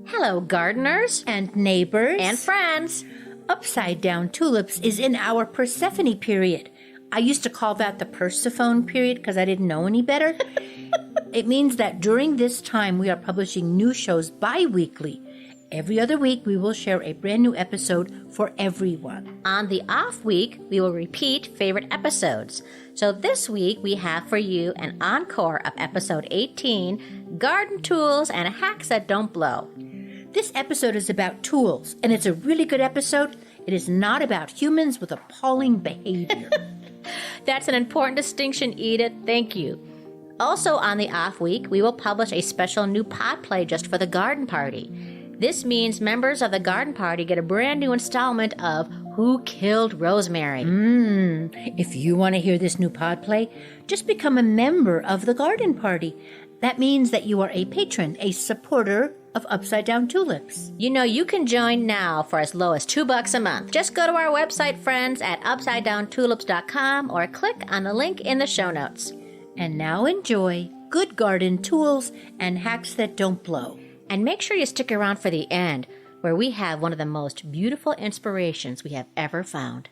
Hello, gardeners and neighbors and friends. Upside down tulips is in our Persephone period. I used to call that the Persephone period because I didn't know any better. It means that during this time we are publishing new shows bi-weekly. Every other week we will share a brand new episode for everyone. On the off week, we will repeat favorite episodes. So this week we have for you an encore of episode 18, Garden Tools and Hacks That Don't Blow. This episode is about tools, and it's a really good episode. It is not about humans with appalling behavior. That's an important distinction, Edith. Thank you. Also on the off week, we will publish a special new pod play just for the garden party. This means members of the garden party get a brand new installment of Who Killed Rosemary? If you want to hear this new pod play, just become a member of the garden party. That means that you are a patron, a supporter of Upside Down Tulips. You know you can join now for as low as $2 a month. Just go to our website, friends, at upsidedowntulips.com or click on the link in the show notes. And now enjoy good garden tools and hacks that don't blow. And make sure you stick around for the end, where we have one of the most beautiful inspirations we have ever found.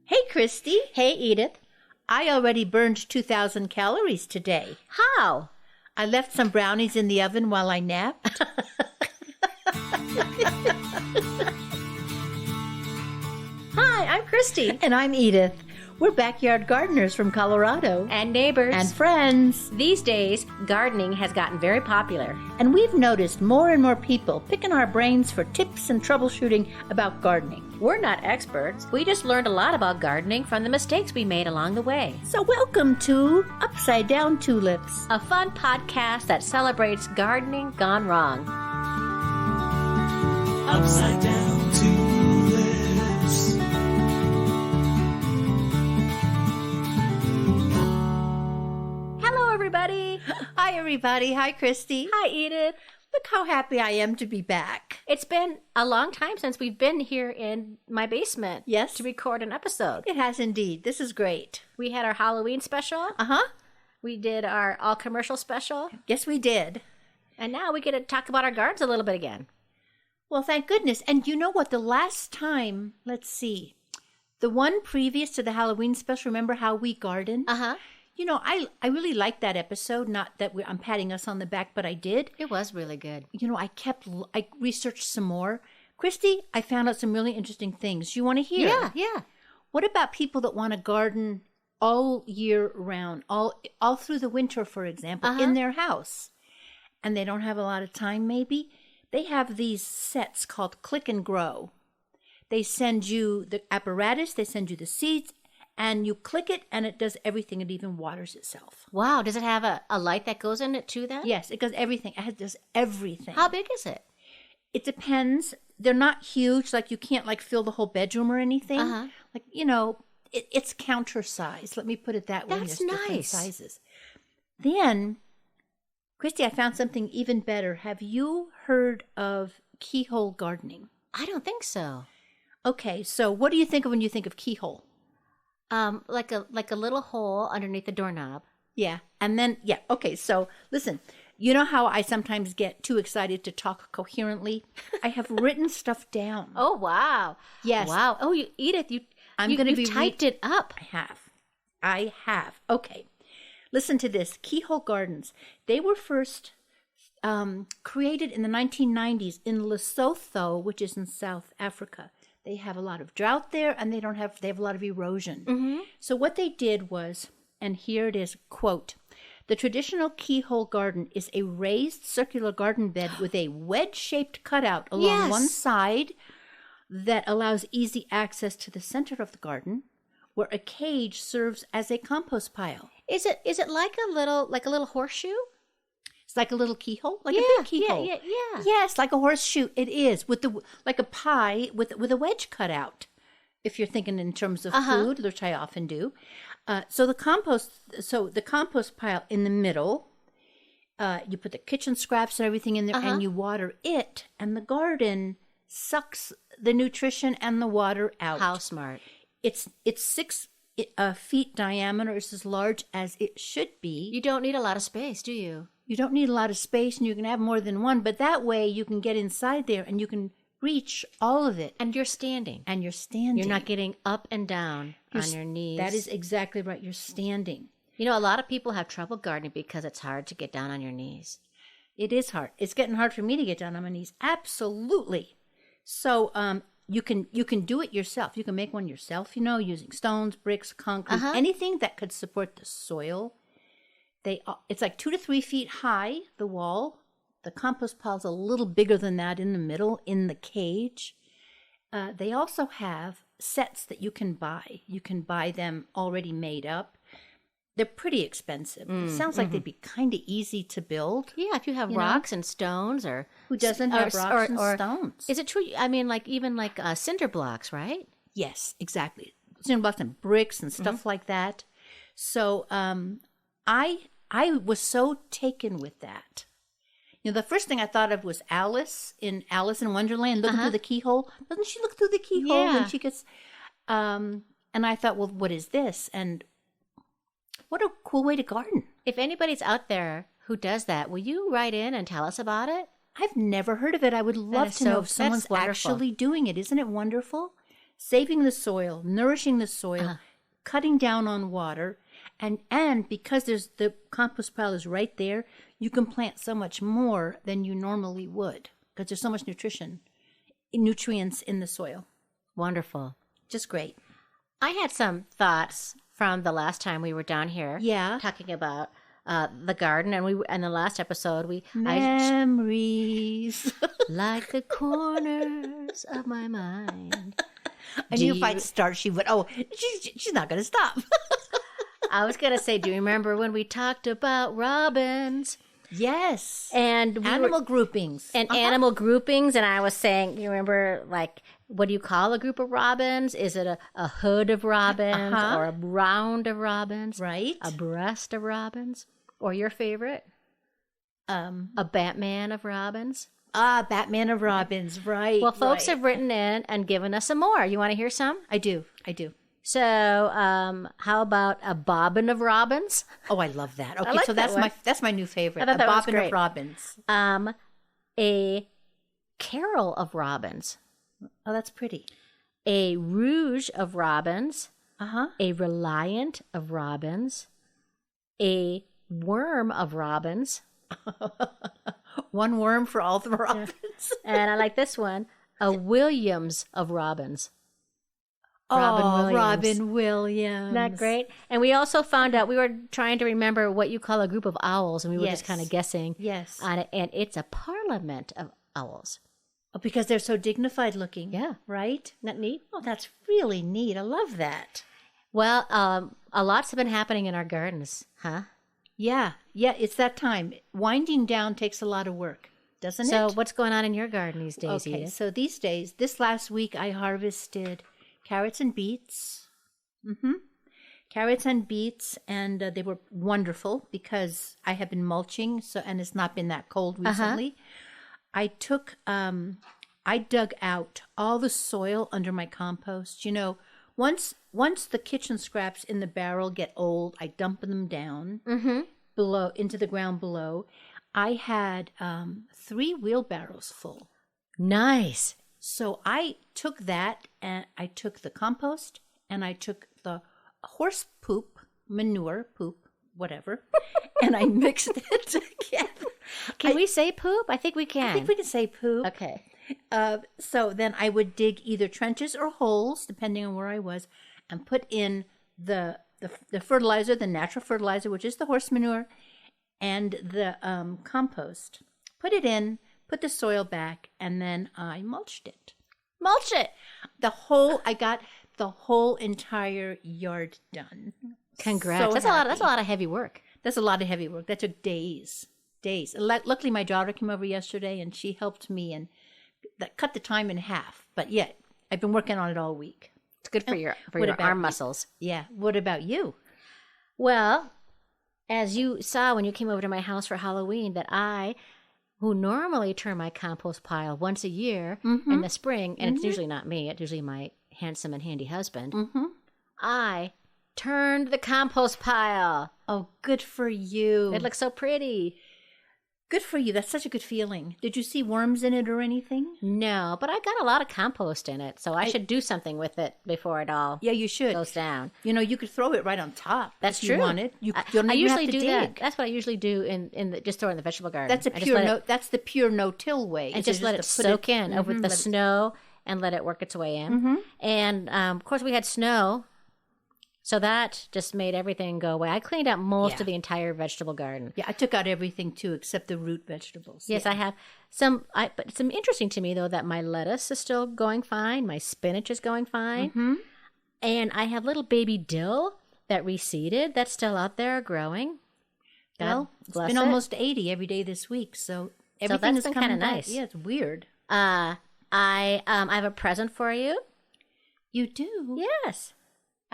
Hey, Christy. Hey, Edith. I already burned 2,000 calories today. How? I left some brownies in the oven while I napped. Hi, I'm Christy. And I'm Edith. We're backyard gardeners from Colorado. And neighbors. And friends. These days, gardening has gotten very popular. And we've noticed more and more people picking our brains for tips and troubleshooting about gardening. We're not experts. We just learned a lot about gardening from the mistakes we made along the way. So welcome to Upside Down Tulips, a fun podcast that celebrates gardening gone wrong. Upside Down Tulips. Everybody. Hi, everybody. Hi, Christy. Hi, Edith. Look how happy I am to be back. It's been a long time since we've been here in my basement. Yes. To record an episode. It has indeed. This is great. We had our Halloween special. Uh-huh. We did our all-commercial special. Yes, we did. And now we get to talk about our gardens a little bit again. Well, thank goodness. And you know what? The last time, let's see, the one previous to the Halloween special, remember how we gardened? Uh-huh. You know, I really liked that episode. Not that I'm patting us on the back, but I did. It was really good. You know, I researched some more. Christy, I found out some really interesting things. You want to hear? Yeah. What about people that want to garden all year round, all through the winter, for example, in their house, and they don't have a lot of time maybe? They have these sets called Click and Grow. They send you the apparatus, they send you the seeds, and you click it, and it does everything. It even waters itself. Wow. Does it have a light that goes in it too then? Yes, it does everything. It does everything. How big is it? It depends. They're not huge. Like, you can't, fill the whole bedroom or anything. Uh-huh. It's counter size. Let me put it that way. That's There's different nice. sizes. Then, Christy, I found something even better. Have you heard of Keyhole Gardening? I don't think so. Okay, so what do you think of when you think of keyhole? Like a little hole underneath the doorknob. Yeah. And then, okay. So listen, you know how I sometimes get too excited to talk coherently? I have written stuff down. Oh, wow. Yes. Wow. Oh, Edith, you typed it up. I have. Okay. Listen to this. Keyhole Gardens. They were first created in the 1990s in Lesotho, which is in South Africa. They have a lot of drought there, and they have a lot of erosion. Mm-hmm. So what they did was, and here it is, quote, "The traditional keyhole garden is a raised circular garden bed with a wedge-shaped cutout along one side that allows easy access to the center of the garden, where a cage serves as a compost pile." Is it like a little horseshoe? It's like a little keyhole, like a big keyhole. Yeah. Yes, like a horseshoe. It is like a pie with a wedge cut out. If you're thinking in terms of food, which I often do. So the compost pile in the middle. You put the kitchen scraps and everything in there, and you water it, and the garden sucks the nutrition and the water out. How smart! It's 6 feet diameter. It's as large as it should be. You don't need a lot of space, do you? You don't need a lot of space, and you can have more than one, but that way you can get inside there and you can reach all of it. And you're standing. You're not getting up and down on your knees. That is exactly right. You're standing. You know, a lot of people have trouble gardening because it's hard to get down on your knees. It is hard. It's getting hard for me to get down on my knees. Absolutely. So you can do it yourself. You can make one yourself, using stones, bricks, concrete, anything that could support the soil. It's like 2 to 3 feet high, the wall. The compost pile's a little bigger than that in the middle, in the cage. They also have sets that you can buy. You can buy them already made up. They're pretty expensive. It sounds like they'd be kind of easy to build. Yeah, if you have rocks and stones, or who doesn't have rocks and stones? Is it true? I mean, even cinder blocks, right? Yes, exactly. Cinder blocks and bricks and stuff like that. So I was so taken with that. The first thing I thought of was Alice in Wonderland, looking through the keyhole. Doesn't she look through the keyhole when she gets? And I thought, well, what is this? And what a cool way to garden. If anybody's out there who does that, will you write in and tell us about it? I've never heard of it. I would love to know if someone's actually doing it. Isn't it wonderful? Saving the soil, nourishing the soil, cutting down on water. And because the compost pile is right there, you can plant so much more than you normally would because there's so much nutrients in the soil. Wonderful. Just great. I had some thoughts from the last time we were down here. Yeah. Talking about the garden, and in the last episode memories like the corners of my mind. I knew if I'd start, she would. Oh, she's not going to stop. I was going to say, do you remember when we talked about robins? Yes. And animal groupings. And animal groupings. And I was saying, you remember, what do you call a group of robins? Is it a hood of robins or a round of robins? Right. A breast of robins? Or your favorite? A Batman of robins? Batman of robins. Right. Well, folks have written in and given us some more. You want to hear some? I do. So, how about a bobbin of robins? Oh, I love that. Okay, so that's my new favorite. A bobbin of robins. A carol of robins. Oh, that's pretty. A rouge of robins. A reliant of robins. A worm of robins. One worm for all the robins. And I like this one. A Williams of robins. Robin Williams. Isn't that great? And we also found out, we were trying to remember what you call a group of owls, and we were just kind of guessing on it. And it's a parliament of owls. Oh, because they're so dignified looking. Yeah. Right? Isn't that neat? Oh, that's really neat. I love that. Well, a lot's been happening in our gardens, huh? Yeah. Yeah, it's that time. Winding down takes a lot of work, doesn't it? So what's going on in your garden these days, Okay, Edith? so these days, this last week, I harvested carrots and beets. Carrots and beets, and they were wonderful because I have been mulching, and it's not been that cold recently. I dug out all the soil under my compost. Once the kitchen scraps in the barrel get old, I dump them down below into the ground below. I had 3 wheelbarrows full. Nice. So I took that, and I took the compost, and I took the horse poop, manure, poop, whatever, and I mixed it together. Can we say poop? I think we can. I think we can say poop. Okay. So then I would dig either trenches or holes, depending on where I was, and put in the fertilizer, the natural fertilizer, which is the horse manure, and the compost. Put it in. Put the soil back, and then I mulched it. Mulch it. I got the whole entire yard done. Congrats. So that's a lot of heavy work. That's a lot of heavy work. That took days. Luckily, my daughter came over yesterday, and she helped me and cut the time in half. But yeah, I've been working on it all week. It's good for your arm muscles. Yeah. What about you? Well, as you saw when you came over to my house for Halloween, that I, who normally turn my compost pile once a year in the spring, and it's usually not me, it's usually my handsome and handy husband, I turned the compost pile. Oh, good for you. It looks so pretty. Good for you. That's such a good feeling. Did you see worms in it or anything? No, but I got a lot of compost in it, so I should do something with it before it all Yeah, you should. goes down. You know, you could throw it right on top. That's if true. You wanted. I don't even usually have to do dig. that. That's what I usually do just throw it in the vegetable garden. That's That's the pure no-till way. And just let it soak in with the snow and let it work its way in. Mm-hmm. And of course, we had snow. So that just made everything go away. I cleaned out most of the entire vegetable garden. Yeah, I took out everything too, except the root vegetables. Yes, I have some. But it's interesting to me though that my lettuce is still going fine. My spinach is going fine, and I have little baby dill that reseeded that's still out there growing. Well, it's been almost 80 every day this week, so everything is kind of nice. Yeah, it's weird. I have a present for you. You do? Yes.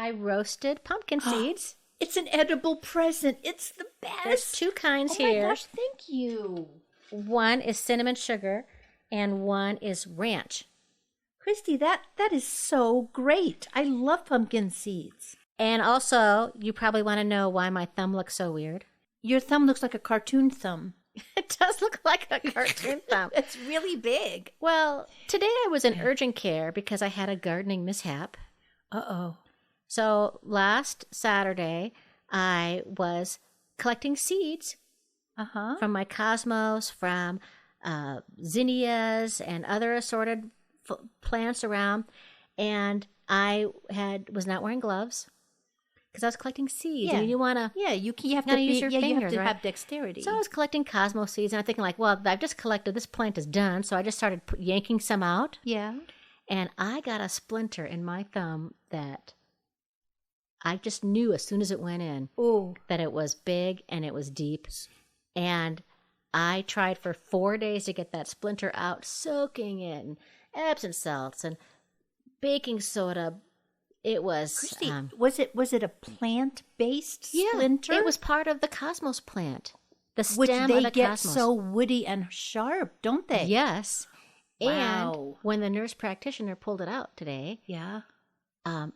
I roasted pumpkin seeds. It's an edible present. It's the best. There's two kinds Oh here. my gosh, thank you. One is cinnamon sugar and one is ranch. Christy, that is so great. I love pumpkin seeds. And also, you probably want to know why my thumb looks so weird. Your thumb looks like a cartoon thumb. It does look like a cartoon thumb. It's really big. Well, today I was in urgent care because I had a gardening mishap. Uh-oh. So last Saturday, I was collecting seeds from my cosmos, from zinnias and other assorted plants around, and I was not wearing gloves because I was collecting seeds. Yeah. And you want to you have gotta to use your fingers, you have to right? have dexterity. So I was collecting cosmos seeds, and I'm thinking like, well, I've just collected, this plant is done, so I just started yanking some out. Yeah. And I got a splinter in my thumb that I just knew as soon as it went in that it was big and it was deep. And I tried for 4 days to get that splinter out, soaking it in Epsom salts and baking soda. It was... Christy, was it a plant-based splinter? It was part of the cosmos plant. The stem Which of they the get cosmos. so woody and sharp, don't they? Yes. Wow. And when the nurse practitioner pulled it out today... Yeah.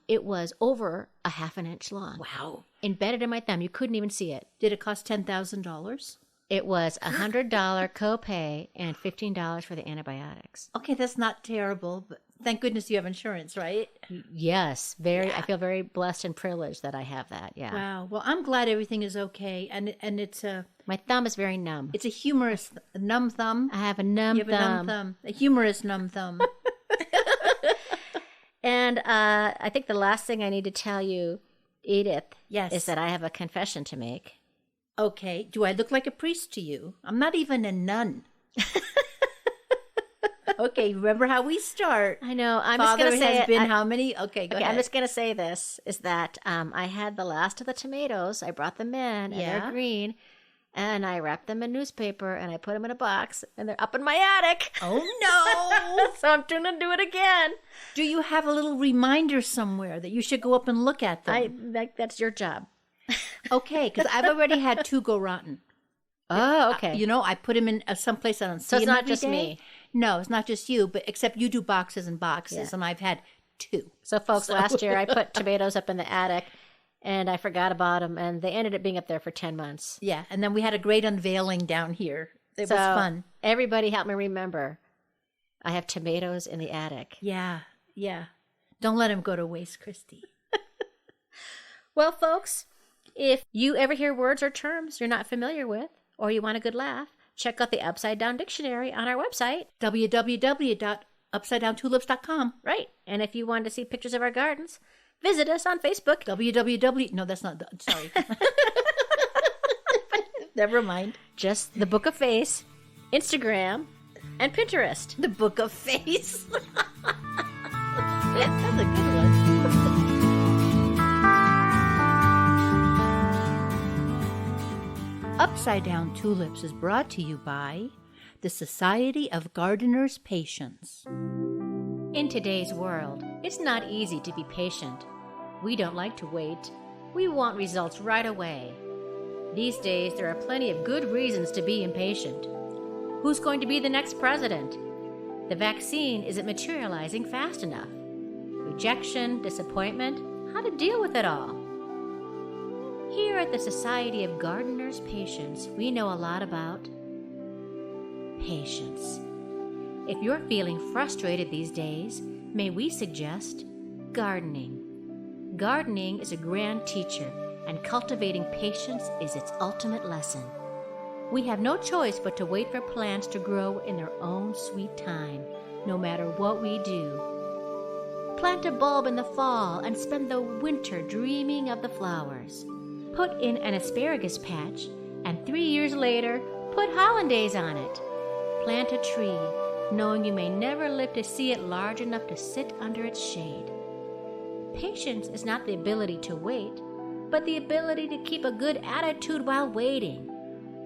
It was over a half an inch long. Wow. Embedded in my thumb. You couldn't even see it. Did it cost $10,000? It was $100 copay and $15 for the antibiotics. Okay, that's not terrible, but thank goodness you have insurance, right? Yes, I feel very blessed and privileged that I have that. Yeah. Wow. Well, I'm glad everything is okay, and it's My thumb is very numb. it's a humorous numb thumb. I have a numb You have a numb thumb, a humorous numb thumb. And I think the last thing I need to tell you, Edith, Yes. is that I have a confession to make. Okay. Do I look like a priest to you? I'm not even a nun. Okay, remember how we start. I know. I'm Father just going to say has it. been how many? Okay, go ahead. I'm just going to say this, is that I had the last of the tomatoes. I brought them in, and they're green. And I wrapped them in newspaper, and I put them in a box, and they're up in my attic. Oh, no. So I'm going to do it again. Do you have a little reminder somewhere that you should go up and look at them? That's your job. Okay, because I've already had 2 go rotten. Oh, okay. I put them in someplace I don't see So it's them not every just day. me. No, it's not just you, but except you do boxes and boxes, and I've had 2. So, folks, last year I put tomatoes up in the attic, and I forgot about them, and they ended up being up there for 10 months. Yeah, and then we had a great unveiling down here. It was fun. Everybody help me remember. I have tomatoes in the attic. Yeah. Don't let them go to waste, Christy. Well, folks, if you ever hear words or terms you're not familiar with, or you want a good laugh, check out the Upside Down Dictionary on our website. www.upsidedowntulips.com. Right. And if you want to see pictures of our gardens, visit us on Facebook. No, that's not. Sorry. Never mind. Just the Book of Face, Instagram, and Pinterest. The Book of Face. That's a good one. Upside Down Tulips is brought to you by the Society of Gardeners' Patience. In today's world, it's not easy to be patient. We don't like to wait. We want results right away. These days, there are plenty of good reasons to be impatient. Who's going to be the next president? The vaccine isn't materializing fast enough. Rejection, disappointment, how to deal with it all. Here at the Society of Gardeners' Patience, we know a lot about patience. If you're feeling frustrated these days, may we suggest gardening. Gardening is a grand teacher, and cultivating patience is its ultimate lesson. We have no choice but to wait for plants to grow in their own sweet time, no matter what we do. Plant a bulb in the fall and spend the winter dreaming of the flowers. Put in an asparagus patch, and 3 years later, put hollandaise on it. Plant a tree, knowing you may never live to see it large enough to sit under its shade. Patience is not the ability to wait, but the ability to keep a good attitude while waiting.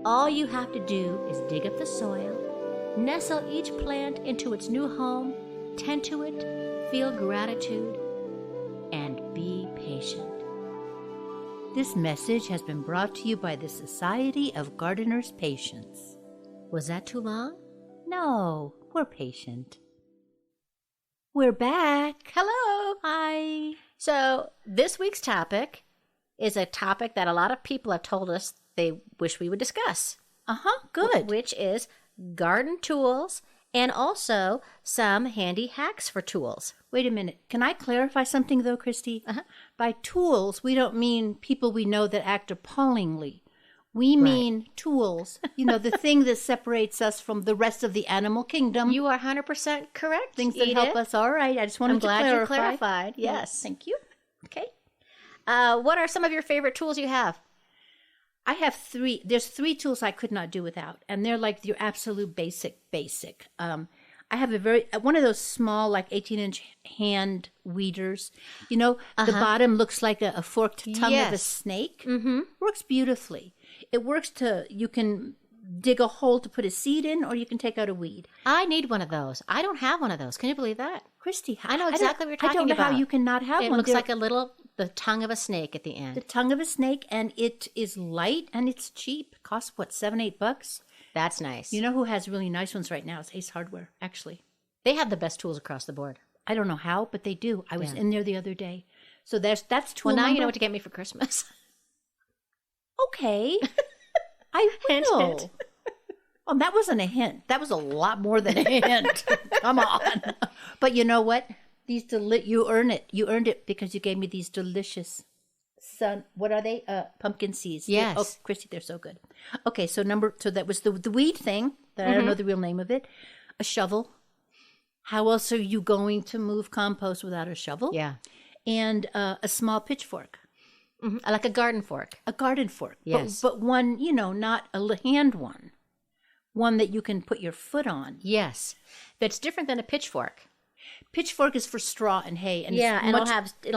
All you have to do is dig up the soil, nestle each plant into its new home, tend to it, feel gratitude, and be patient. This message has been brought to you by the Society of Gardeners' Patience. Was that too long? No, we're patient. We're back. Hello. Hi. So this week's topic is a topic that a lot of people have told us they wish we would discuss. Good. Which is garden tools and also some handy hacks for tools. Wait a minute. Can I clarify something, though, Christy? By tools, we don't mean people we know that act appallingly. We mean tools, the thing that separates us from the rest of the animal kingdom. You are 100% correct, Things that Edith. help us. All right. I just wanted to clarify. I'm glad you clarified. Yes. Thank you. Okay. What are some of your favorite tools you have? I have 3. There's 3 tools I could not do without, and they're like your absolute basic. I have one of those small, like 18-inch hand weeders. The bottom looks like a forked tongue of a snake. Mm-hmm. Works beautifully. It works you can dig a hole to put a seed in, or you can take out a weed. I need one of those. I don't have one of those. Can you believe that? Christy, I know exactly what you're talking about. I don't know how you cannot have one. It looks like the tongue of a snake at the end. The tongue of a snake, and it is light, and it's cheap. It costs, $7-8? That's nice. You know who has really nice ones right now? It's Ace Hardware, actually. They have the best tools across the board. I don't know how, but they do. I was in there the other day. So that's tool Well, now number. you know what to get me for Christmas. Okay. I will. Hint. Oh, that wasn't a hint. That was a lot more than a hint. Come on. But you know what? You earn it. You earned it because you gave me these delicious what are they? Pumpkin seeds. Yes. Oh, Christy, they're so good. Okay, so that was the weed thing. That I don't know the real name of it. A shovel. How else are you going to move compost without a shovel? Yeah. And a small pitchfork. Mm-hmm. Like a garden fork. A garden fork. Yes. But one, not a hand one. One that you can put your foot on. Yes. That's different than a pitchfork. Pitchfork is for straw and hay. And it'll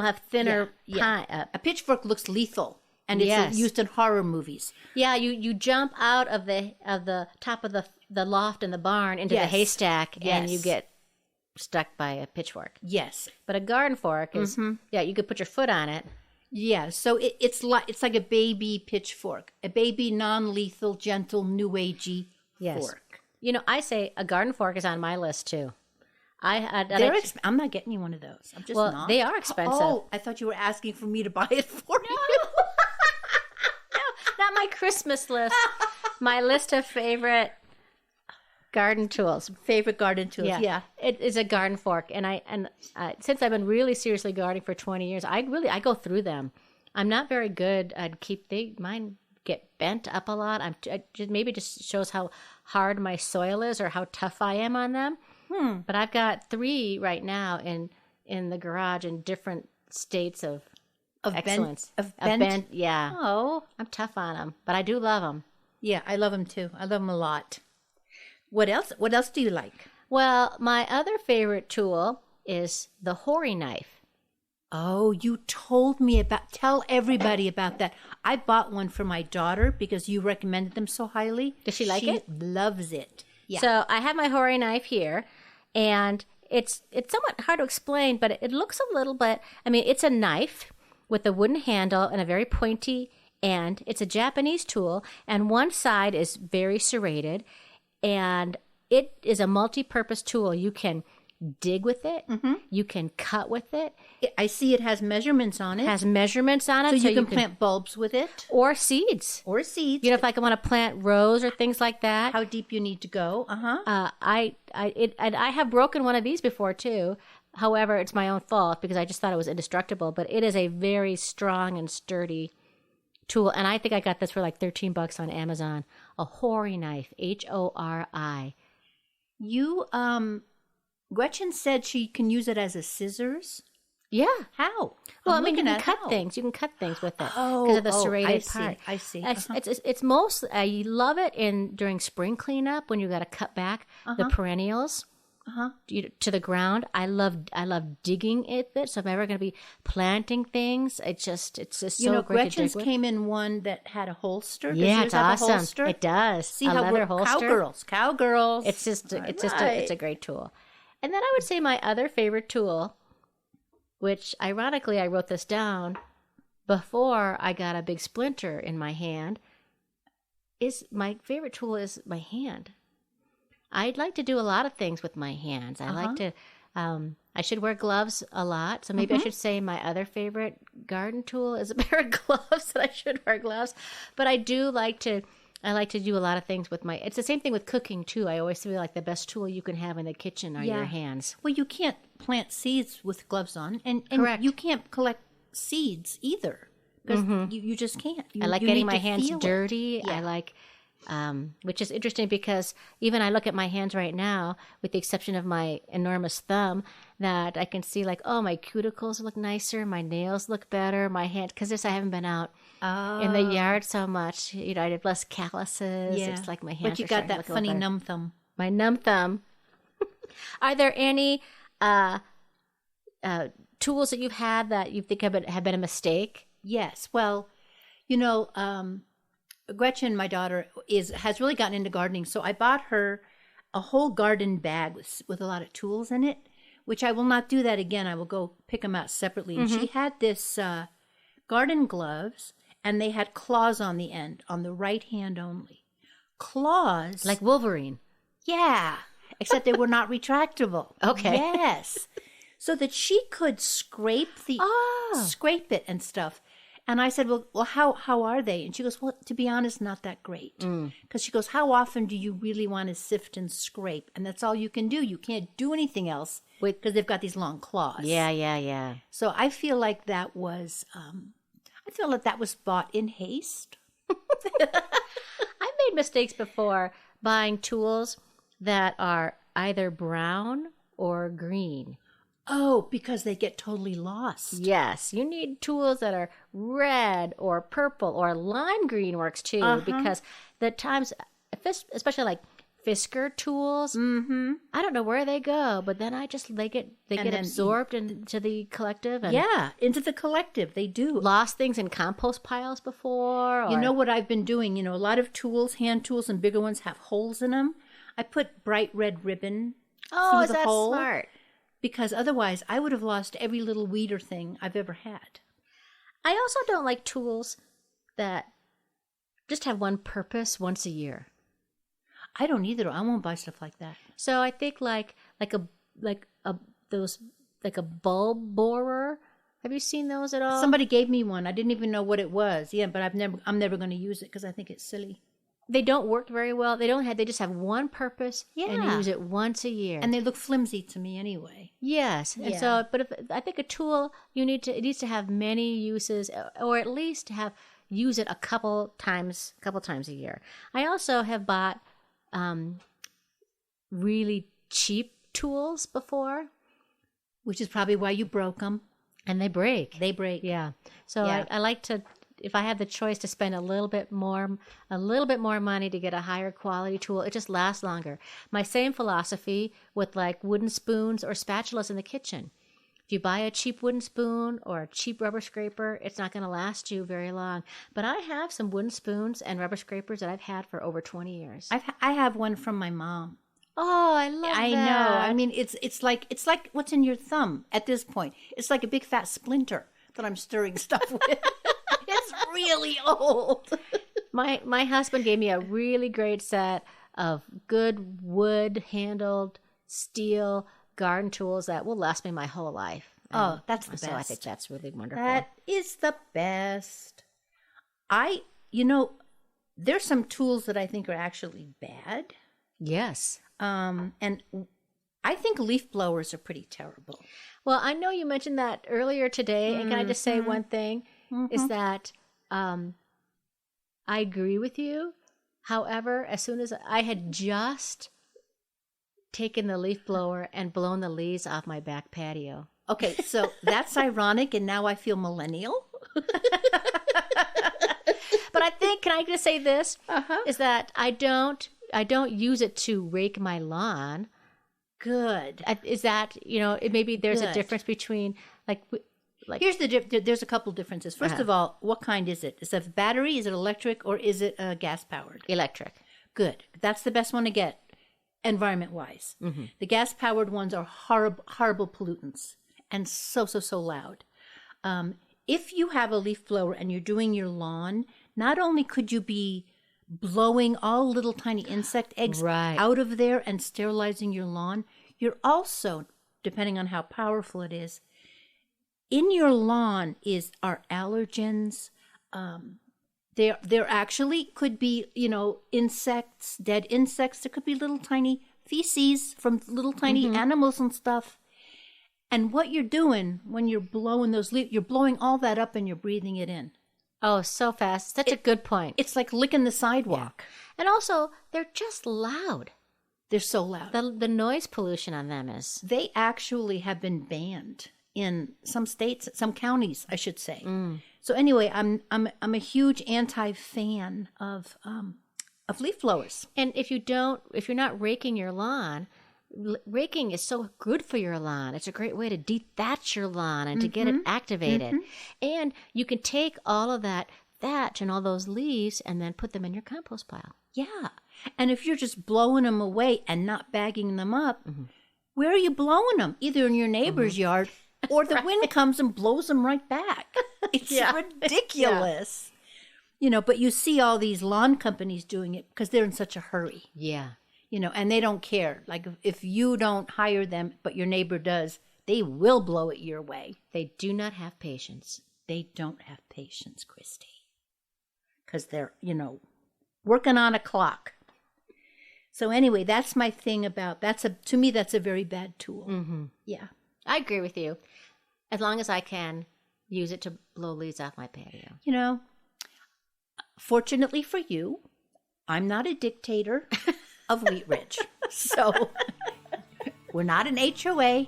have thinner pine. A pitchfork looks lethal, and it's used in horror movies. Yeah, you jump out of the top of the loft in the barn into the haystack, and you get stuck by a pitchfork. Yes. But a garden fork is you could put your foot on it. Yeah, so it's like a baby pitchfork, a baby non-lethal, gentle, new agey fork. I say a garden fork is on my list too. I'm not getting you one of those. I'm just not. They are expensive. Oh, I thought you were asking for me to buy it for you. No, not my Christmas list. My list of favorite garden tools. Favorite garden tools. Yeah. It is a garden fork, and since I've been really seriously gardening for 20 years, I go through them. I'm not very good at mine get bent up a lot. Maybe just shows how hard my soil is or how tough I am on them. But I've got 3 right now in the garage in different states of excellence. Of bent? Yeah. Oh. I'm tough on them, but I do love them. Yeah, I love them too. I love them a lot. What else? What else do you like? Well, my other favorite tool is the Hori knife. Oh, you told me tell everybody about that. I bought one for my daughter because you recommended them so highly. Does she like it? She loves it. Yeah. So I have my Hori knife here, and it's somewhat hard to explain, but it looks a little bit, it's a knife with a wooden handle and a very pointy end. It's a Japanese tool, and one side is very serrated, and it is a multi-purpose tool. You can dig with it. You can cut with it. I see it has measurements on it. It has measurements on it. So you can plant bulbs with it. Or seeds. Or seeds. You know, if like I want to plant rows or things like that. How deep you need to go. I have broken one of these before too. However, it's my own fault because I just thought it was indestructible. But it is a very strong and sturdy tool. And I think I got this for like $13 on Amazon. A Hori knife. Hori. You, Gretchen said she can use it as a scissors. Yeah. How? Well, I mean, you can cut things. You can cut things with it because of the serrated part. I see. It's most. I love it during spring cleanup when you got to cut back the perennials to the ground. I love digging it. So if I'm ever going to be planting things, it's just so great. Gretchen's to dig with. came in one that had a holster. Yeah, it's awesome. A holster? It does. See a how leather we're holster. Cowgirls. It's a great tool. And then I would say my other favorite tool, which ironically I wrote this down before I got a big splinter in my hand, is my favorite tool is my hand. I'd like to do a lot of things with my hands. I like to, I should wear gloves a lot. So maybe I should say my other favorite garden tool is a pair of gloves, that I should wear gloves. But I like to do a lot of things with it's the same thing with cooking too. I always feel like the best tool you can have in the kitchen are your hands. Well, you can't plant seeds with gloves on, and Correct. You can't collect seeds either because you just can't. I like getting my hands dirty. Yeah. I like, which is interesting because even I look at my hands right now, with the exception of my enormous thumb, that I can see like, oh, my cuticles look nicer, my nails look better, my hand, because I haven't been out in the yard so much. You know, I have less calluses. Yeah. It's like my hands. But you got that funny numb thumb. My numb thumb. Are there any tools that you've had that you think have been a mistake? Yes. Well, you know, Gretchen, my daughter, has really gotten into gardening. So I bought her a whole garden bag with a lot of tools in it, which I will not do that again. I will go pick them out separately. And she had this garden gloves, and they had claws on the end, on the right hand only. Claws. Like Wolverine. Yeah. Except they were not retractable. Okay. Yes. So that she could scrape it and stuff. And I said, well, how are they? And she goes, well, to be honest, not that great. Because she goes, how often do you really want to sift and scrape? And that's all you can do. You can't do anything else because they've got these long claws. Yeah. So I feel like that was, bought in haste. I've made mistakes before buying tools that are either brown or green. Oh, because they get totally lost. Yes, you need tools that are red or purple or lime green works too, because the times, especially like Fisker tools, I don't know where they go, but then they get absorbed into the collective. And into the collective, they do. Lost things in compost piles before. You know what I've been doing? You know, a lot of tools, hand tools and bigger ones have holes in them. I put bright red ribbon through the hole. Smart? Because otherwise, I would have lost every little weeder thing I've ever had. I also don't like tools that just have one purpose once a year. I don't either. I won't buy stuff like that. So I think like a bulb borer. Have you seen those at all? Somebody gave me one. I didn't even know what it was. Yeah, but I'm never going to use it because I think it's silly. They don't work very well. They just have one purpose and use it once a year. And they look flimsy to me anyway. Yes. And so, but I think a tool, it needs to have many uses, or at least use it a couple times a year. I also have bought really cheap tools before. Which is probably why you broke them. And they break. Yeah. So I like to, if I have the choice to spend a little bit more money to get a higher quality tool, it just lasts longer. My same philosophy with like wooden spoons or spatulas in the kitchen. If you buy a cheap wooden spoon or a cheap rubber scraper, it's not going to last you very long. But I have some wooden spoons and rubber scrapers that I've had for over 20 years. I have one from my mom. Oh, I love that. I know. I mean, it's like what's in your thumb at this point. It's like a big fat splinter that I'm stirring stuff with. It's really old. My husband gave me a really great set of good wood-handled steel garden tools that will last me my whole life. Oh, that's the So I best. think that's really wonderful. That is the best. There's some tools that I think are actually bad. Yes. And I think leaf blowers are pretty terrible. Well, I know you mentioned that earlier today, and can I just say one thing? Is that I agree with you. However, as soon as I had just taken the leaf blower and blown the leaves off my back patio. Okay, so that's ironic, and now I feel millennial. But I think, can I just say this? Is that I don't use it to rake my lawn. Good. Is that, maybe there's a Good. difference between Here's there's a couple differences. First of all, what kind is it? Is it a battery? Is it electric? Or is it gas powered? electric. Good. That's the best one to get, environment-wise. The gas-powered ones are horrible pollutants and so loud. If you have a leaf blower and you're doing your lawn, not only could you be blowing all little tiny insect eggs out of there and sterilizing your lawn, you're also, depending on how powerful it is, in your lawn are allergens. There actually could be, insects, dead insects. There could be little tiny feces from little tiny animals and stuff. And what you're doing when you're blowing those leaves, you're blowing all that up and you're breathing it in. Oh, so fast. Such a good point. It's like licking the sidewalk. And also, they're just loud. They're so loud. The noise pollution on them is. They actually have been banned in some states, some counties, I should say. So anyway, I'm a huge anti-fan of leaf blowers. And if you're not raking your lawn, raking is so good for your lawn. It's a great way to dethatch your lawn and to get it activated. And you can take all of that thatch and all those leaves and then put them in your compost pile. Yeah. And if you're just blowing them away and not bagging them up, where are you blowing them? Either in your neighbor's yard or the wind comes and blows them right back. It's ridiculous. But you see all these lawn companies doing it because they're in such a hurry. Yeah. And they don't care. Like if you don't hire them, but your neighbor does, they will blow it your way. They do not have patience. They don't have patience, Christy. Because they're, working on a clock. So anyway, that's my thing about, to me, that's a very bad tool. Yeah. I agree with you. As long as I can use it to blow leaves off my patio. Fortunately for you, I'm not a dictator of Wheat Ridge. So we're not an HOA.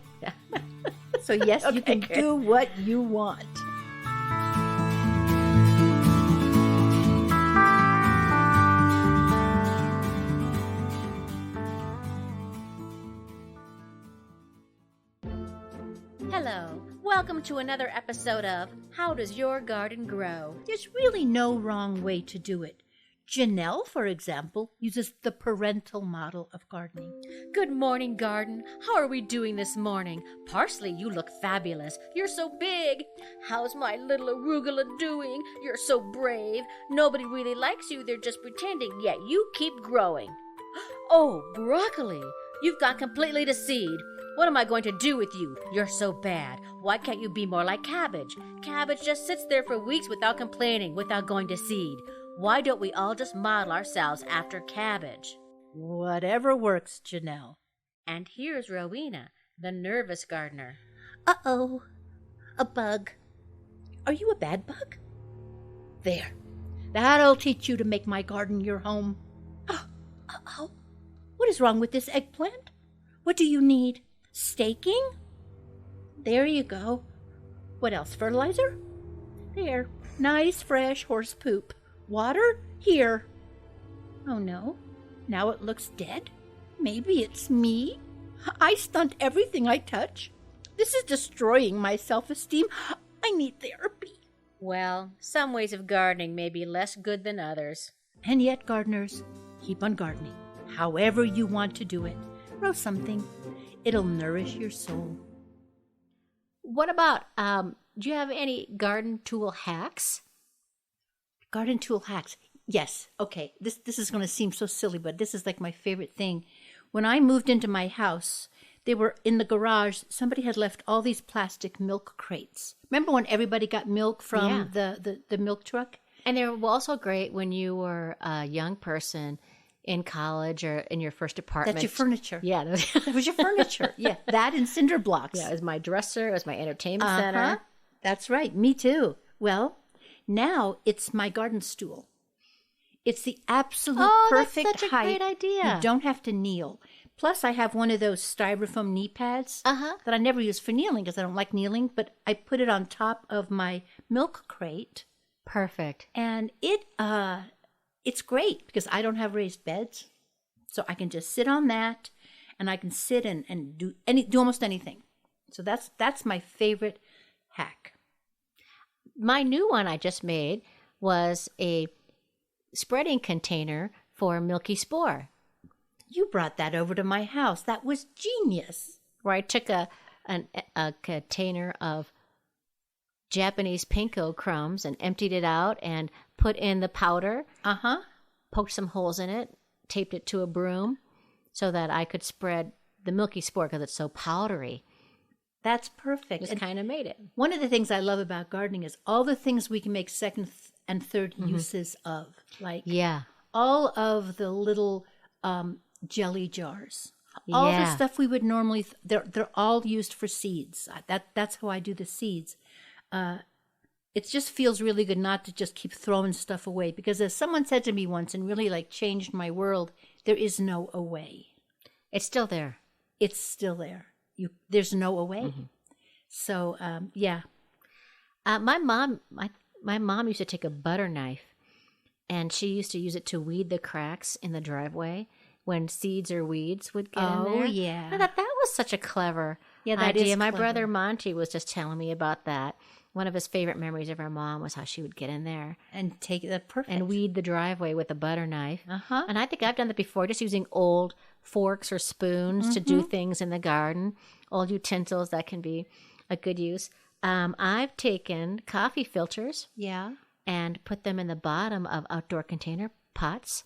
So yes, you can do what you want. Hello. Welcome to another episode of How Does Your Garden Grow? There's really no wrong way to do it. Janelle, for example, uses the parental model of gardening. Good morning, garden. How are we doing this morning? Parsley, you look fabulous. You're so big. How's my little arugula doing? You're so brave. Nobody really likes you. They're just pretending, yet you keep growing. Oh, broccoli. You've gone completely to seed. What am I going to do with you? You're so bad. Why can't you be more like cabbage? Cabbage just sits there for weeks without complaining, without going to seed. Why don't we all just model ourselves after cabbage? Whatever works, Janelle. And here's Rowena, the nervous gardener. Uh-oh, a bug. Are you a bad bug? There, that'll teach you to make my garden your home. Uh-oh, what is wrong with this eggplant? What do you need? Staking? There you go. What else, fertilizer? There, nice fresh horse poop. Water? Here. Oh no, now it looks dead. Maybe it's me. I stunt everything I touch. This is destroying my self-esteem. I need therapy. Well, some ways of gardening may be less good than others. And yet, gardeners, keep on gardening. However you want to do it. Grow something. It'll nourish your soul. What about, do you have any garden tool hacks? Garden tool hacks. Yes. Okay. This is going to seem so silly, but this is like my favorite thing. When I moved into my house, They were in the garage. Somebody had left all these plastic milk crates. Remember when everybody got milk from the milk truck? And they were also great when you were a young person in college or in your first apartment. That's your furniture. Yeah. That was your furniture. Yeah, that and cinder blocks. Yeah, it was my dresser. It was my entertainment center. That's right. Me too. Well, now it's my garden stool. It's the absolute perfect that's such a height. great idea. You don't have to kneel. Plus, I have one of those styrofoam knee pads that I never use for kneeling because I don't like kneeling, but I put it on top of my milk crate. Perfect. And it's great because I don't have raised beds. So I can just sit on that and I can sit and do almost anything. So that's my favorite hack. My new one I just made was a spreading container for milky spore. You brought that over to my house. That was genius. Where I took a container of Japanese pinko crumbs and emptied it out and put in the powder. Poked some holes in it, taped it to a broom so that I could spread the milky spore because it's so powdery. That's perfect. Just kind of made it. One of the things I love about gardening is all the things we can make second and third uses of. Like all of the little jelly jars. All the stuff we would normally, they're all used for seeds. That's how I do the seeds. It just feels really good not to just keep throwing stuff away because as someone said to me once and really like changed my world, there is no away. It's still there. It's still there. There's no away. So, my mom used to take a butter knife and she used to use it to weed the cracks in the driveway when seeds or weeds would get in there. Oh, yeah. I thought that was such a clever idea. My brother Monty was just telling me about that. One of his favorite memories of our mom was how she would get in there and take that perfect and weed the driveway with a butter knife. And I think I've done that before, just using old forks or spoons to do things in the garden, old utensils that can be a good use. I've taken coffee filters, and put them in the bottom of outdoor container pots.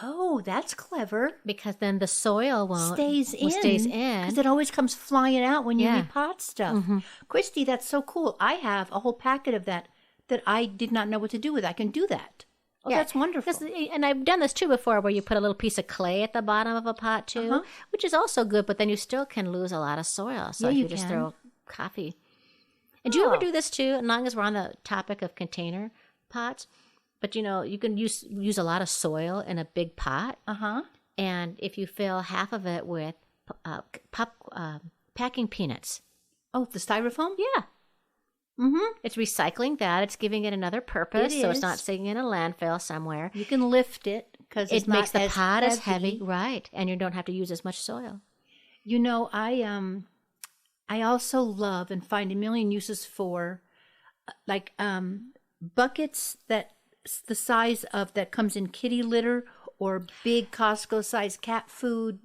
Oh, that's clever. Because then the soil stays in. Because it always comes flying out when you repot stuff. Christy, that's so cool. I have a whole packet of that I did not know what to do with. I can do that. Oh, that's wonderful. And I've done this too before where you put a little piece of clay at the bottom of a pot too, which is also good, but then you still can lose a lot of soil. So you just throw coffee. And do you ever do this too, as long as we're on the topic of container pots? But, you can use a lot of soil in a big pot. And if you fill half of it with packing peanuts. Oh, the styrofoam? Yeah. It's recycling that. It's giving it another purpose. So it's not sitting in a landfill somewhere. You can lift it because it makes the pot as heavy. Right. And you don't have to use as much soil. I also love and find a million uses for buckets that the size of that comes in kitty litter or big Costco size cat food.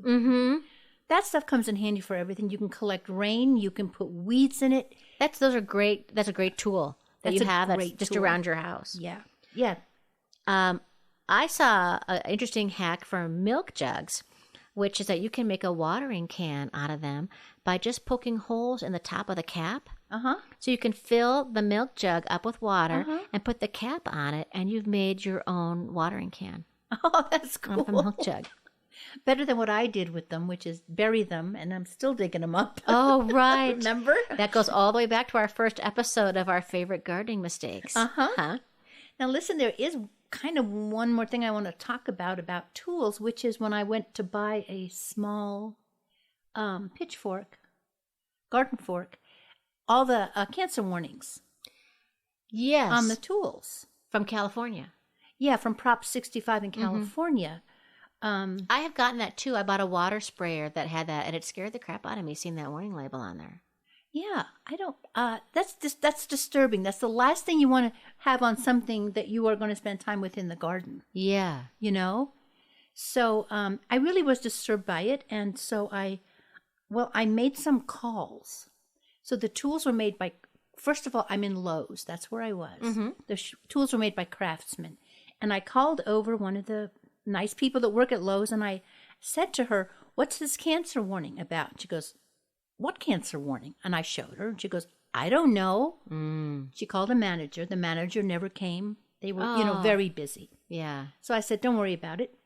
That stuff comes in handy for everything. You can collect rain. You can put weeds in it. That's a great tool that you have that's just around your house. Yeah. I saw an interesting hack for milk jugs, which is that you can make a watering can out of them by just poking holes in the top of the cap. So you can fill the milk jug up with water and put the cap on it, and you've made your own watering can. Oh, that's cool. Off a milk jug. Better than what I did with them, which is bury them, and I'm still digging them up. Oh, right. Remember? That goes all the way back to our first episode of our favorite gardening mistakes. Now, listen, there is kind of one more thing I want to talk about tools, which is when I went to buy a small pitchfork, garden fork, all the cancer warnings. Yes. On the tools. From California. Yeah, from Prop 65 in California. I have gotten that too. I bought a water sprayer that had that, and it scared the crap out of me seeing that warning label on there. Yeah, I don't. That's disturbing. That's the last thing you want to have on something that you are going to spend time with in the garden. Yeah, So I really was disturbed by it, and so I made some calls. So the tools were made by. First of all, I'm in Lowe's. That's where I was. The tools were made by craftsmen, and I called over one of the nice people that work at Lowe's, and I said to her, what's this cancer warning about? And she goes, what cancer warning? And I showed her, and she goes, I don't know. She called a manager. The manager never came. They were, very busy. Yeah. So I said, don't worry about it.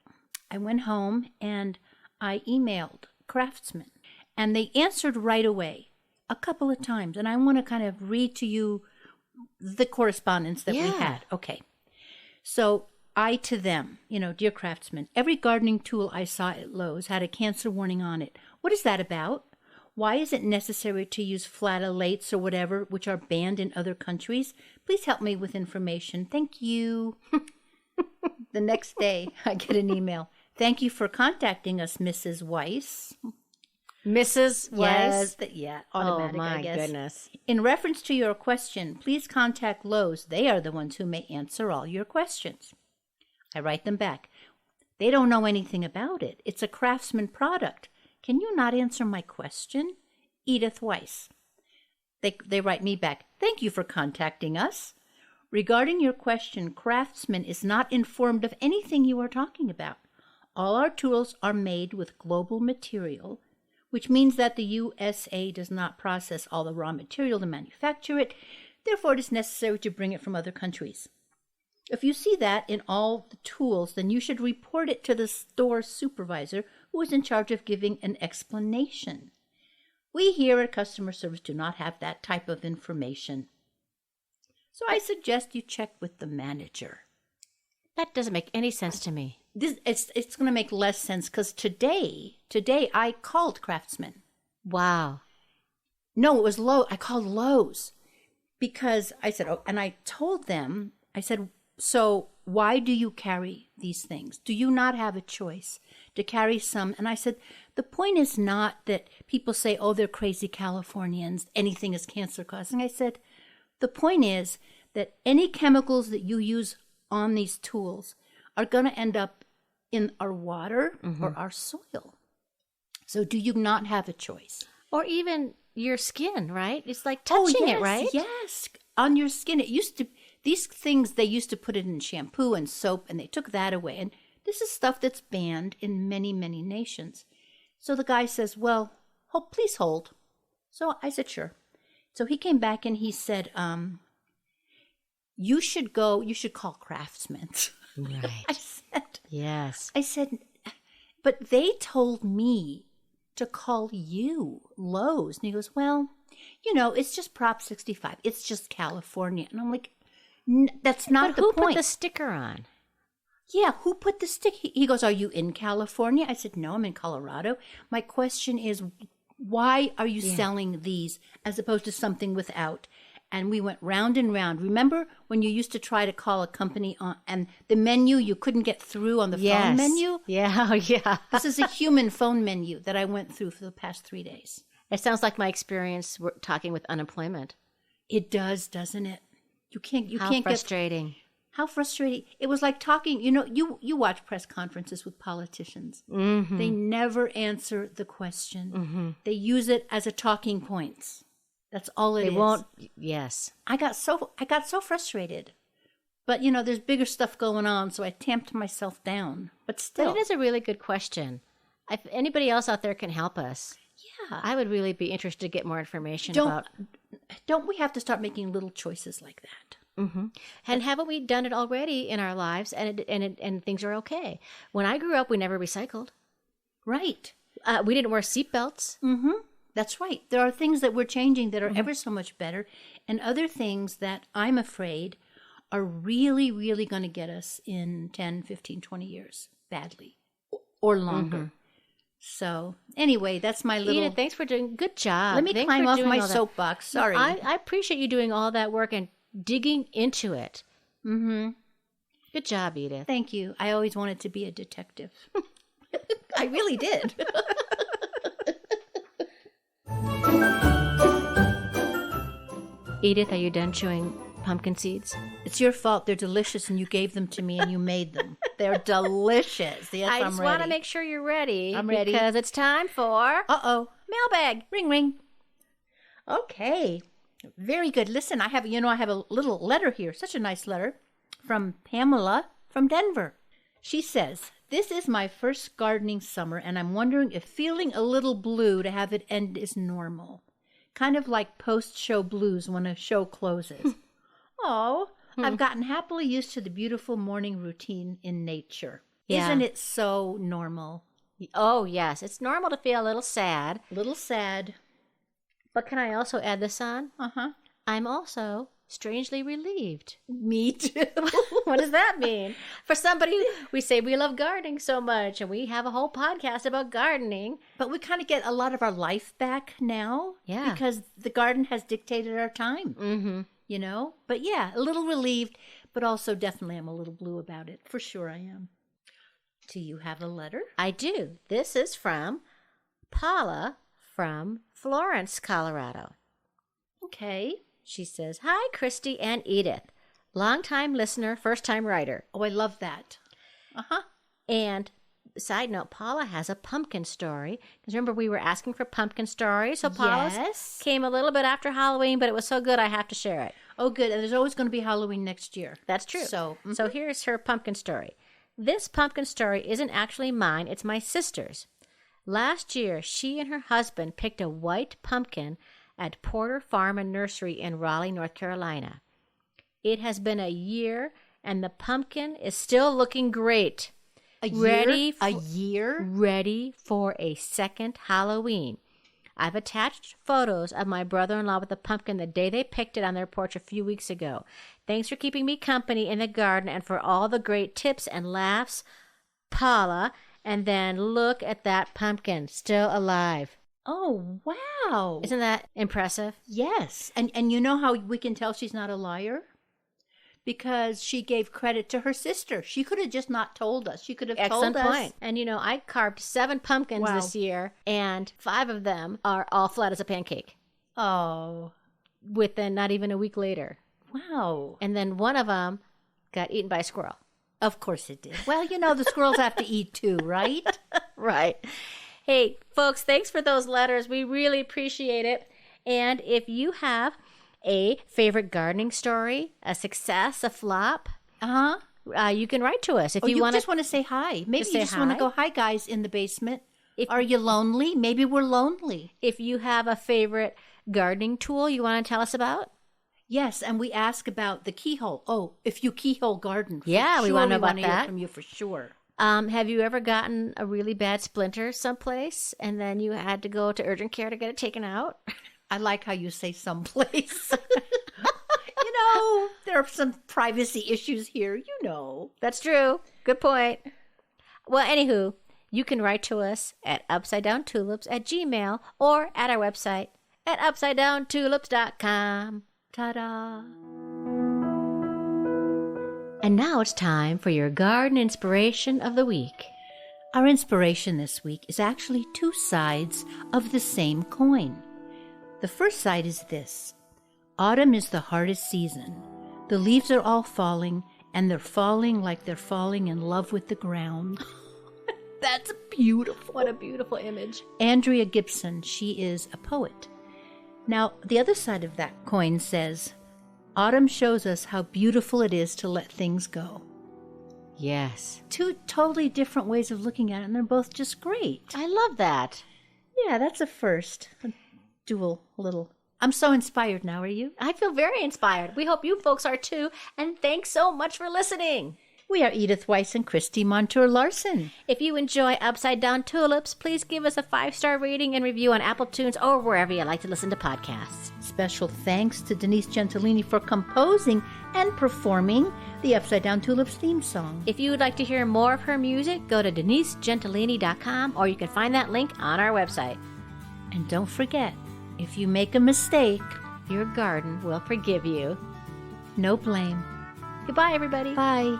I went home and I emailed Craftsman, and they answered right away a couple of times. And I want to kind of read to you the correspondence that we had. Okay. So I to them, dear Craftsman, every gardening tool I saw at Lowe's had a cancer warning on it. What is that about? Why is it necessary to use flat-a-lates or whatever, which are banned in other countries? Please help me with information. Thank you. The next day, I get an email. Thank you for contacting us, Mrs. Weiss. Mrs. Weiss? Yes, automatic, I guess. Oh, my goodness. In reference to your question, please contact Lowe's. They are the ones who may answer all your questions. I write them back. They don't know anything about it. It's a Craftsman product. Can you not answer my question? Edith Weiss. They write me back. Thank you for contacting us. Regarding your question, Craftsman is not informed of anything you are talking about. All our tools are made with global material, which means that the USA does not process all the raw material to manufacture it. Therefore, it is necessary to bring it from other countries. If you see that in all the tools, then you should report it to the store supervisor who is in charge of giving an explanation. We here at customer service do not have that type of information. So I suggest you check with the manager. That doesn't make any sense to me. It's going to make less sense because today I called Craftsman. Wow. No, it was Lowe's. I called Lowe's because I said, and I told them, I said, so why do you carry these things? Do you not have a choice to carry some? And I said, the point is not that people say, oh, they're crazy Californians. Anything is cancer causing. I said, the point is that any chemicals that you use on these tools are going to end up in our water or our soil. So do you not have a choice? Or even your skin, right? It's like touching it, right? Yes, on your skin. It used to, these things, they used to put it in shampoo and soap, and they took that away. And this is stuff that's banned in many, many nations. So the guy says, well, please hold. So I said, sure. So he came back and he said, you should call Craftsman. Right. I said, yes. I said, but they told me to call you, Lowe's. And he goes, well, it's just Prop 65. It's just California. And I'm like, that's not the point. Who put the sticker on? Yeah, who put the stick? He goes, are you in California? I said, no, I'm in Colorado. My question is, why are you selling these as opposed to something without? And we went round and round. Remember when you used to try to call a company on, and the menu, you couldn't get through on the phone menu? Yeah, yeah. This is a human phone menu that I went through for the past 3 days. It sounds like my experience talking with unemployment. It does, doesn't it? You can't How frustrating. How frustrating. It was like talking, you watch press conferences with politicians. Mm-hmm. They never answer the question. Mm-hmm. They use it as a talking point. That's all it is. They won't, yes. I got so frustrated. But, there's bigger stuff going on, so I tamped myself down. But still. But it is a really good question. If anybody else out there can help us, I would really be interested to get more information about. Don't we have to start making little choices like that? Mm-hmm. And haven't we done it already in our lives? And things are okay. When I grew up, we never recycled. Right. We didn't wear seatbelts. Mm-hmm. That's right. There are things that we're changing that are ever so much better, and other things that I'm afraid are really, really going to get us in 10, 15, 20 years badly or longer. Mm-hmm. So anyway, that's my little... Edith, thanks for doing... Good job. Let me climb off my soapbox. Sorry. No, I appreciate you doing all that work and digging into it. Mm-hmm. Good job, Edith. Thank you. I always wanted to be a detective. I really did. Edith, are you done chewing pumpkin seeds? It's your fault. They're delicious, and you gave them to me, and you made them. They're delicious. Yes, I just want to make sure you're ready. I'm ready. Because it's time for... Mailbag. Ring, ring. Okay. Very good. Listen, I have a little letter here. Such a nice letter from Pamela from Denver. She says, "This is my first gardening summer, and I'm wondering if feeling a little blue to have it end is normal. Kind of like post-show blues when a show closes. Oh, I've gotten happily used to the beautiful morning routine in nature. Yeah. Isn't it so normal? Oh, yes. It's normal to feel a little sad. A little sad. But can I also add this on? Uh-huh. I'm also strangely relieved. Me too. What does that mean? For somebody, we say we love gardening so much, and we have a whole podcast about gardening. But we kind of get a lot of our life back now. Yeah. Because the garden has dictated our time. Mm-hmm. You know? But yeah, a little relieved, but also definitely I'm a little blue about it. For sure I am. Do you have a letter? I do. This is from Paula from Florence, Colorado. Okay. She says, "Hi, Christy and Edith. Long-time listener, first-time writer." Oh, I love that. Uh-huh. And side note, Paula has a pumpkin story. Because remember, we were asking for pumpkin stories. So Paula's Yes. came a little bit after Halloween, but it was so good I have to share it. Oh, good. And there's always going to be Halloween next year. That's true. So, So here's her pumpkin story. This pumpkin story isn't actually mine. It's my sister's. Last year, she and her husband picked a white pumpkin at Porter Farm and Nursery in Raleigh, North Carolina. It has been a year, and the pumpkin is still looking great. a year? Ready A for- year? Ready for a second Halloween. I've attached photos of my brother-in-law with the pumpkin the day they picked it on their porch a few weeks ago. Thanks for keeping me company in the garden and for all the great tips and laughs, Paula. And then look at that pumpkin, still alive. Oh, wow. Isn't that impressive? Yes. And you know how we can tell she's not a liar? Because she gave credit to her sister. She could have just not told us. She could have Excellent told us. point. And I carved 7 pumpkins Wow. this year, and 5 of them are all flat as a pancake Oh, within not even a week later. wow. And then one of them got eaten by a squirrel. Of course it did. Well, the squirrels have to eat too, right? Right. Hey, folks, thanks for those letters. We really appreciate it. And if you have a favorite gardening story, a success, a flop, Uh-huh. you can write to us. If Or you want just want to say hi. Maybe Just you say just want to hi? go, "Hi, guys, in the basement." If- Are you lonely? Maybe we're lonely. if you have a favorite gardening tool you want to tell us about. Yes, and we ask about the keyhole. Oh, if you keyhole garden. For Yeah, we sure wanna know about wanna hear that. from you for sure. Have you ever gotten a really bad splinter someplace and then you had to go to urgent care to get it taken out? I like how you say someplace. There are some privacy issues here, That's true. Good point. Well, anywho, you can write to us at upsidedowntulips@gmail.com or at our website at upsidedowntulips.com. Ta-da. And now it's time for your garden inspiration of the week. Our inspiration this week is actually 2 sides of the same coin. The first side is this. Autumn is the hardest season. The leaves are all falling, and they're falling like they're falling in love with the ground. That's beautiful. What a beautiful image. Andrea Gibson, she is a poet. Now, the other side of that coin says, autumn shows us how beautiful it is to let things go. Yes. 2 totally different ways of looking at it, and they're both just great. I love that. Yeah, that's a first. A dual little. I'm so inspired now, are you? I feel very inspired. We hope you folks are too. And thanks so much for listening. We are Edith Weiss and Christy Montour Larson. If you enjoy Upside Down Tulips, please give us a 5-star rating and review on Apple Tunes or wherever you like to listen to podcasts. Special thanks to Denise Gentilini for composing and performing the Upside Down Tulips theme song. If you would like to hear more of her music, go to denisegentilini.com or you can find that link on our website. And don't forget, if you make a mistake, Your garden will forgive you. no blame. Goodbye, everybody. Bye.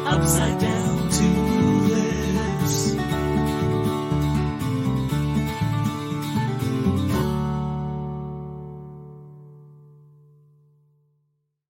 Upside down tulips.